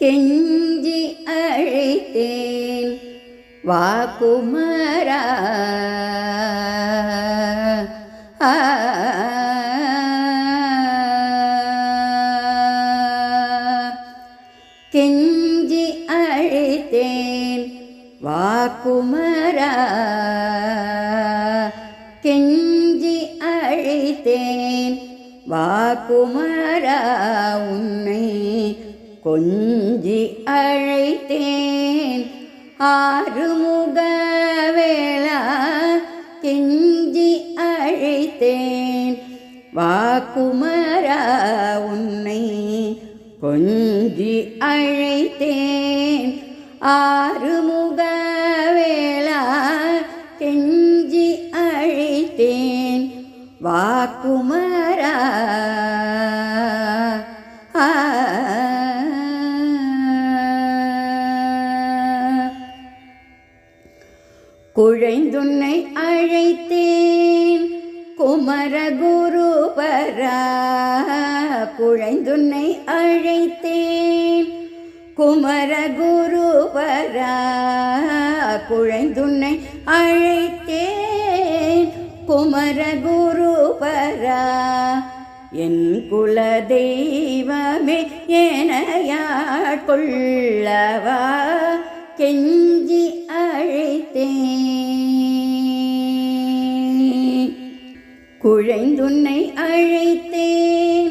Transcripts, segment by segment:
கெஞ்சி அழைத்தேன் வா குமரா. கெஞ்சி அழைத்தேன் வா குமரா. கெஞ்சி அழைத்தேன் வா குமரா. உன்னை கொஞ்சி அழைத்தேன் ஆறுமுக வேளா. கெஞ்சி அழைத்தேன் வா குமரா. உன்னை கொஞ்சி அழைத்தேன் ஆறுமுக வேளா. கெஞ்சி அழைத்தேன் வா குமரா. குழைந்துன்னை அழைத்தேன் குமரகுருபரா. குழைந்துன்னை அழைத்தேன் குமரகுருபரா. குழைந்துன்னை அழைத்தேன் குமரகுருபரா. என் குல தெய்வமே எனையாட்கொள்ளவா. கெஞ்சி அழைத்தேன் குழைந்துன்னை அழைத்தேன்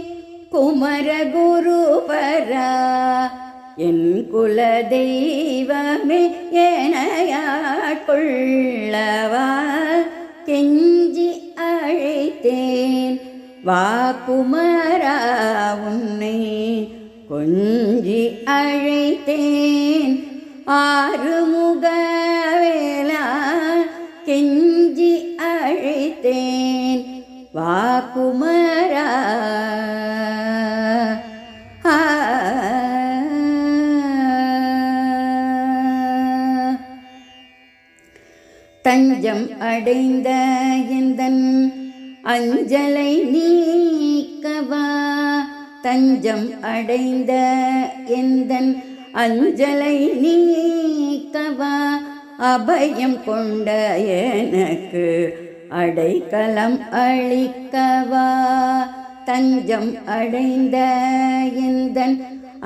குமரகுருபரா. என் குல தெய்வமே எனையாட்கொள்ளவா. கெஞ்சி அழைத்தேன் வா குமரா. உன்னை கொஞ்சி அழைத்தேன் ஆறுமுக வேளா. கெஞ்சி அழைத்தேன் வா குமரா. தஞ்சம் அடைந்த எந்தன் அஞ்சலை நீக்கவா. தஞ்சம் அடைந்த எந்தன் அஞ்சலை நீக்கவா. அபயம் கொண்ட எனக்கு அடைக்கலம் அளிக்கவா. தஞ்சம் அடைந்த எந்தன்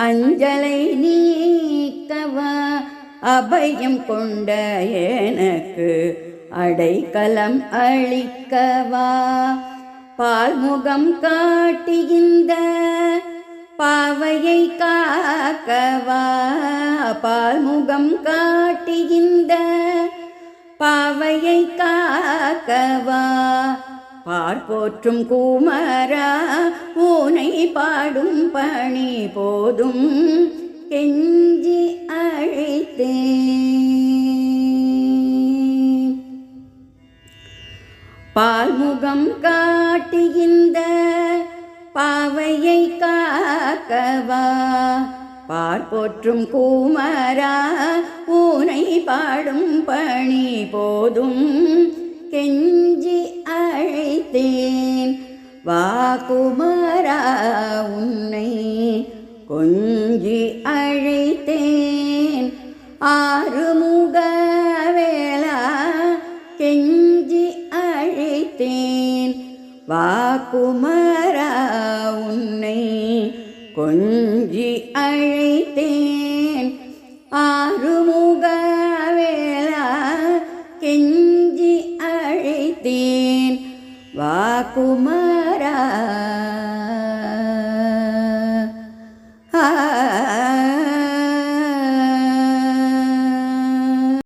அஞ்சலை நீக்கவா. அபயம் கொண்ட எனக்கு அடைக்கலம் அளிக்கவா. பால்முகம் காட்டுகின்ற பாவையை காக்கவா. பால்முகம் காட்டுகின்ற பாவையை காக்கவா. பார்ப்போற்றும் குமரா உனை பாடும் பணி போதும். கெஞ்சி அழைத்தேன் பால்முகம் காட்டுகின்ற பாவையை காக்கவா. பார்ப்போற்றும் குமரா உனை பாடும் பணி போதும். கெஞ்சி அழைத்தேன் வா குமரா. உன்னை கொஞ்சி அழைத்தேன் ஆறுமுக வேளா. கெஞ்சி அழைத்தேன் வா குமரா. உன்னை கொஞ்சி அழைத்தேன் ஆறுமுக வேளா. கெஞ்சி அழைத்தேன் வா குமரா.